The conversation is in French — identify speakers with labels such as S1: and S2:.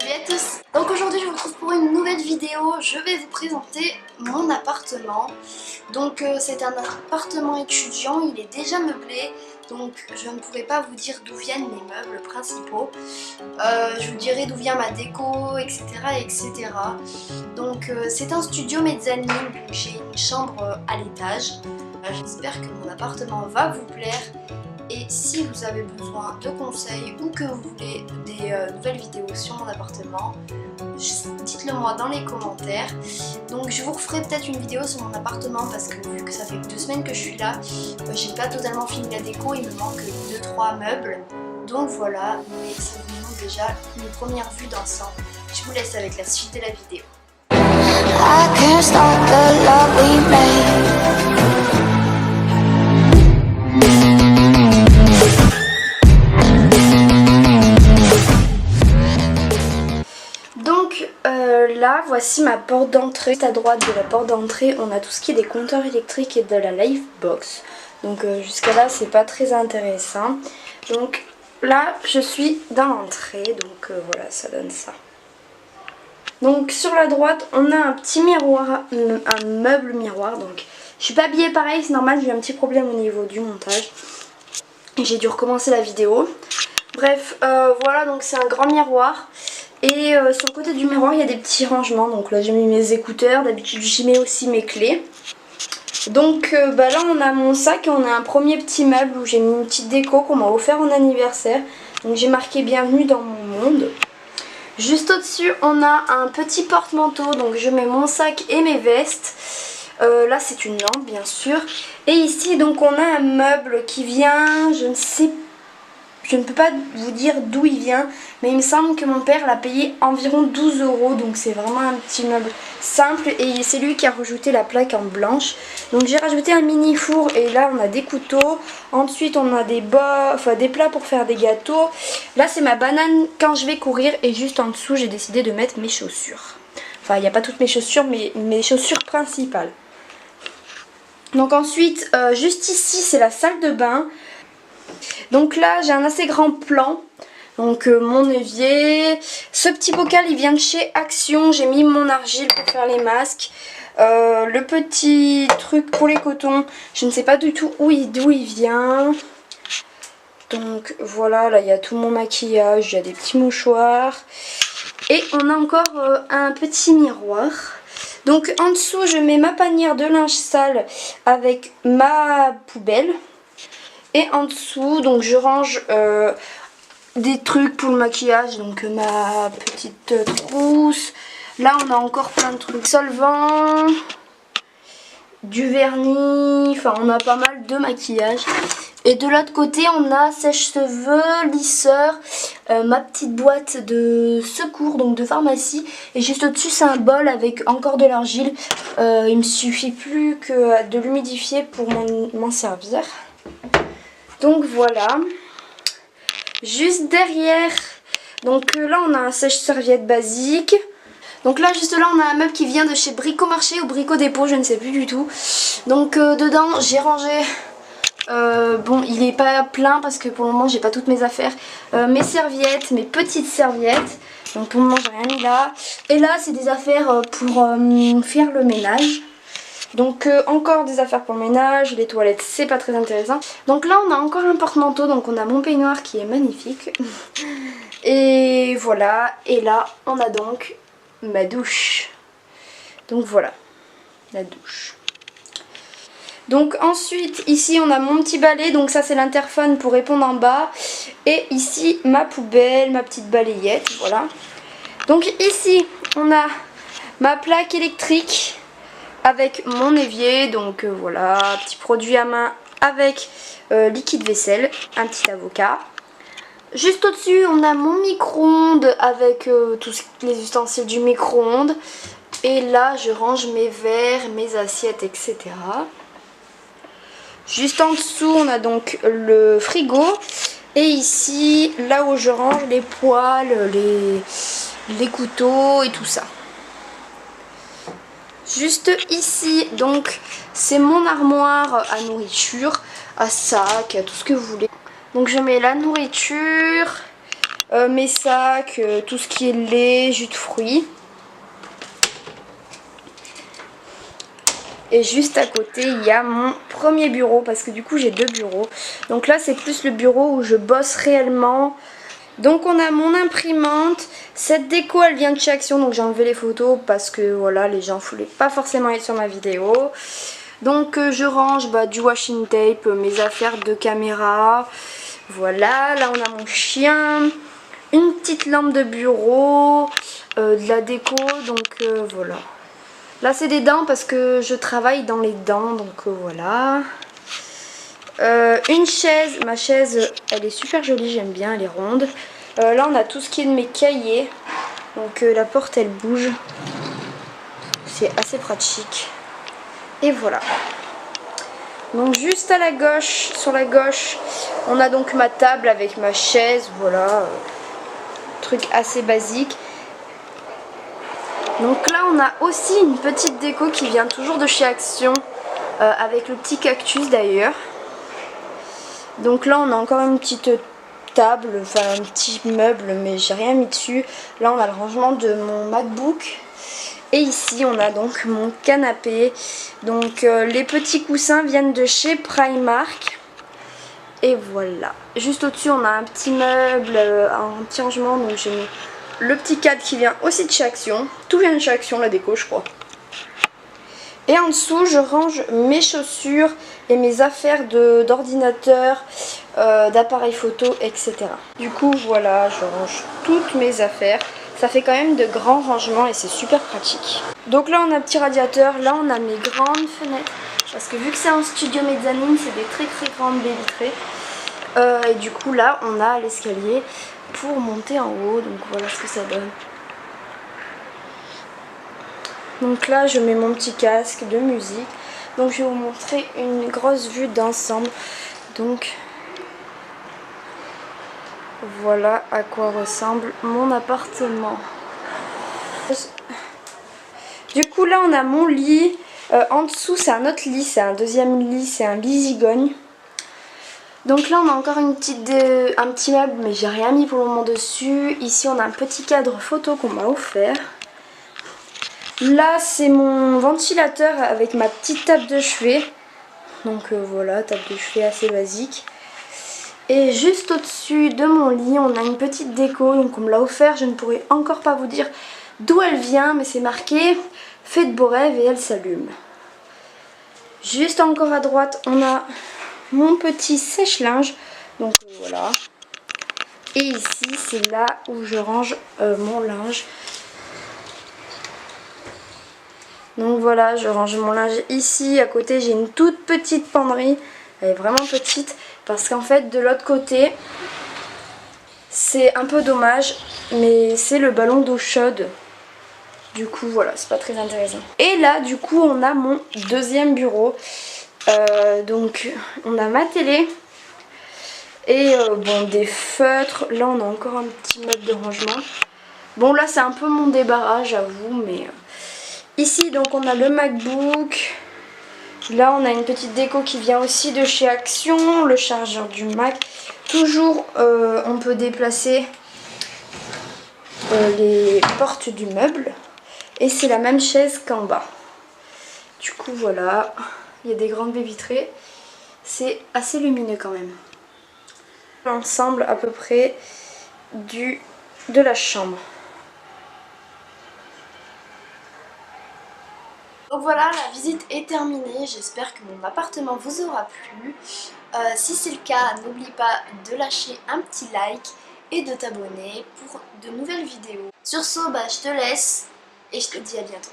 S1: Salut à tous. Donc aujourd'hui je vous retrouve pour une nouvelle vidéo. Je vais vous présenter mon appartement. Donc c'est un appartement étudiant, il est déjà meublé. Donc je ne pourrai pas vous dire d'où viennent les meubles principaux. Je vous dirai d'où vient ma déco, etc. etc. Donc c'est un studio mezzanine, donc j'ai une chambre à l'étage. J'espère que mon appartement va vous plaire. Et si vous avez besoin de conseils ou que vous voulez des nouvelles vidéos sur mon appartement, dites-le moi dans les commentaires. Donc je vous referai peut-être une vidéo sur mon appartement parce que vu que ça fait 2 semaines que je suis là, j'ai pas totalement fini la déco, il me manque 2-3 meubles. Donc voilà, mais ça vous montre déjà une première vue d'ensemble. Je vous laisse avec la suite de la vidéo. Là, voici ma porte d'entrée. À droite de la porte d'entrée, on a tout ce qui est des compteurs électriques et de la Livebox. Donc jusqu'à là, c'est pas très intéressant. Donc là, je suis dans l'entrée. Donc voilà, ça donne ça. Donc sur la droite, on a un petit miroir, un meuble miroir. Donc je suis pas habillée pareil, c'est normal, j'ai eu un petit problème au niveau du montage. J'ai dû recommencer la vidéo. Bref, voilà, donc c'est un grand miroir. Et sur le côté du miroir il y a des petits rangements. Donc là j'ai mis mes écouteurs, d'habitude j'y mets aussi mes clés. Donc là on a mon sac et on a un premier petit meuble où j'ai mis une petite déco qu'on m'a offert en anniversaire. Donc j'ai marqué bienvenue dans mon monde. Juste au dessus on a un petit porte-manteau, donc je mets mon sac et mes vestes. Là c'est une lampe bien sûr. Et ici donc on a un meuble qui vient, je ne peux pas vous dire d'où il vient, mais il me semble que mon père l'a payé environ 12 €, donc c'est vraiment un petit meuble simple et c'est lui qui a rajouté la plaque en blanche. Donc j'ai rajouté un mini four et là on a des couteaux, ensuite on a des plats pour faire des gâteaux. Là c'est ma banane quand je vais courir et juste en dessous j'ai décidé de mettre mes chaussures. Enfin il n'y a pas toutes mes chaussures mais mes chaussures principales. Donc ensuite juste ici c'est la salle de bain. Donc là j'ai un assez grand plan, donc mon évier, ce petit bocal il vient de chez Action, j'ai mis mon argile pour faire les masques, le petit truc pour les cotons, je ne sais pas du tout d'où il vient. Donc voilà, là il y a tout mon maquillage, il y a des petits mouchoirs et on a encore un petit miroir. Donc en dessous je mets ma panière de linge sale avec ma poubelle. Et en dessous, donc je range des trucs pour le maquillage, donc ma petite trousse. Là, on a encore plein de trucs. Solvant, du vernis, enfin on a pas mal de maquillage. Et de l'autre côté, on a sèche-cheveux, lisseur, ma petite boîte de secours, donc de pharmacie. Et juste au-dessus, c'est un bol avec encore de l'argile. Il me suffit plus que de l'humidifier pour m'en servir. Donc voilà, juste derrière, donc là on a un sèche-serviette basique. Donc là juste là on a un meuble qui vient de chez Brico Marché ou Brico Dépôt, je ne sais plus du tout. Donc dedans j'ai rangé, bon il n'est pas plein parce que pour le moment j'ai pas toutes mes affaires. Mes serviettes, mes petites serviettes, donc pour le moment j'ai rien mis là. Et là c'est des affaires pour faire le ménage. Donc encore des affaires pour le ménage, les toilettes c'est pas très intéressant. Donc là on a encore un porte-manteau, donc on a mon peignoir qui est magnifique. Et voilà, et là on a donc ma douche. Donc voilà, la douche. Donc ensuite ici on a mon petit balai, donc ça c'est l'interphone pour répondre en bas. Et ici ma poubelle, ma petite balayette, voilà. Donc ici on a ma plaque électrique avec mon évier, donc voilà, petit produit à main avec liquide vaisselle, un petit avocat. Juste au-dessus, on a mon micro-ondes avec tous les ustensiles du micro-ondes. Et là, je range mes verres, mes assiettes, etc. Juste en dessous, on a donc le frigo. Et ici, là où je range les poêles, les couteaux et tout ça. Juste ici, donc c'est mon armoire à nourriture, à sac, à tout ce que vous voulez. Donc je mets la nourriture, mes sacs, tout ce qui est lait, jus de fruits. Et juste à côté, il y a mon premier bureau parce que du coup j'ai 2 bureaux. Donc là c'est plus le bureau où je bosse réellement. Donc on a mon imprimante. Cette déco elle vient de chez Action, donc j'ai enlevé les photos parce que voilà, les gens ne voulaient pas forcément être sur ma vidéo. Donc je range du washing tape, mes affaires de caméra. Voilà, là on a mon chien, une petite lampe de bureau, de la déco, donc voilà. Là c'est des dents parce que je travaille dans les dents, donc voilà. Une chaise, ma chaise elle est super jolie, j'aime bien, elle est ronde. Là on a tout ce qui est de mes cahiers, donc la porte elle bouge, c'est assez pratique. Et voilà. Donc juste à la gauche, sur la gauche, on a donc ma table avec ma chaise, voilà, truc assez basique. Donc là on a aussi une petite déco qui vient toujours de chez Action, avec le petit cactus d'ailleurs. Donc là on a encore une petite table, enfin un petit meuble, mais j'ai rien mis dessus. Là on a le rangement de mon MacBook. Et ici on a donc mon canapé. Donc les petits coussins viennent de chez Primark. Et voilà. Juste au-dessus on a un petit meuble, un petit rangement. Donc j'ai mis le petit cadre qui vient aussi de chez Action. Tout vient de chez Action, la déco je crois. Et en dessous je range mes chaussures et mes affaires d'ordinateur, d'appareil photo, etc. Du coup voilà, je range toutes mes affaires. Ça fait quand même de grands rangements et c'est super pratique. Donc là on a un petit radiateur, là on a mes grandes fenêtres. Parce que vu que c'est un studio mezzanine, c'est des très grandes baies vitrées. Et du coup là on a l'escalier pour monter en haut, donc voilà ce que ça donne. Donc là je mets mon petit casque de musique. Donc je vais vous montrer une grosse vue d'ensemble. Donc voilà à quoi ressemble mon appartement. Du coup là on a mon lit. En dessous c'est un autre lit, c'est un deuxième lit, c'est un lit zigogne. Donc là on a encore un petit meuble mais j'ai rien mis pour le moment dessus. Ici on a un petit cadre photo qu'on m'a offert. Là c'est mon ventilateur avec ma petite table de chevet. Donc voilà, table de chevet assez basique. Et juste au-dessus de mon lit, on a une petite déco, donc on me l'a offert. Je ne pourrais encore pas vous dire d'où elle vient, mais c'est marqué « Fais de beaux rêves et elle s'allume ». Juste encore à droite, on a mon petit sèche-linge. Donc voilà. Et ici, c'est là où je range mon linge. Donc voilà, je range mon linge ici. À côté, j'ai une toute petite penderie. Elle est vraiment petite parce qu'en fait, de l'autre côté, c'est un peu dommage, mais c'est le ballon d'eau chaude. Du coup, voilà, c'est pas très intéressant. Et là, du coup, on a mon deuxième bureau. Donc, on a ma télé et bon, des feutres. Là, on a encore un petit meuble de rangement. Bon, là, c'est un peu mon débarras, j'avoue, mais... Ici, donc, on a le MacBook. Là, on a une petite déco qui vient aussi de chez Action. Le chargeur du Mac. Toujours, on peut déplacer les portes du meuble. Et c'est la même chaise qu'en bas. Du coup, voilà. Il y a des grandes baies vitrées. C'est assez lumineux quand même. L'ensemble à peu près de la chambre. Donc voilà, la visite est terminée. J'espère que mon appartement vous aura plu. Si c'est le cas, n'oublie pas de lâcher un petit like et de t'abonner pour de nouvelles vidéos. Sur ce, je te laisse et je te dis à bientôt.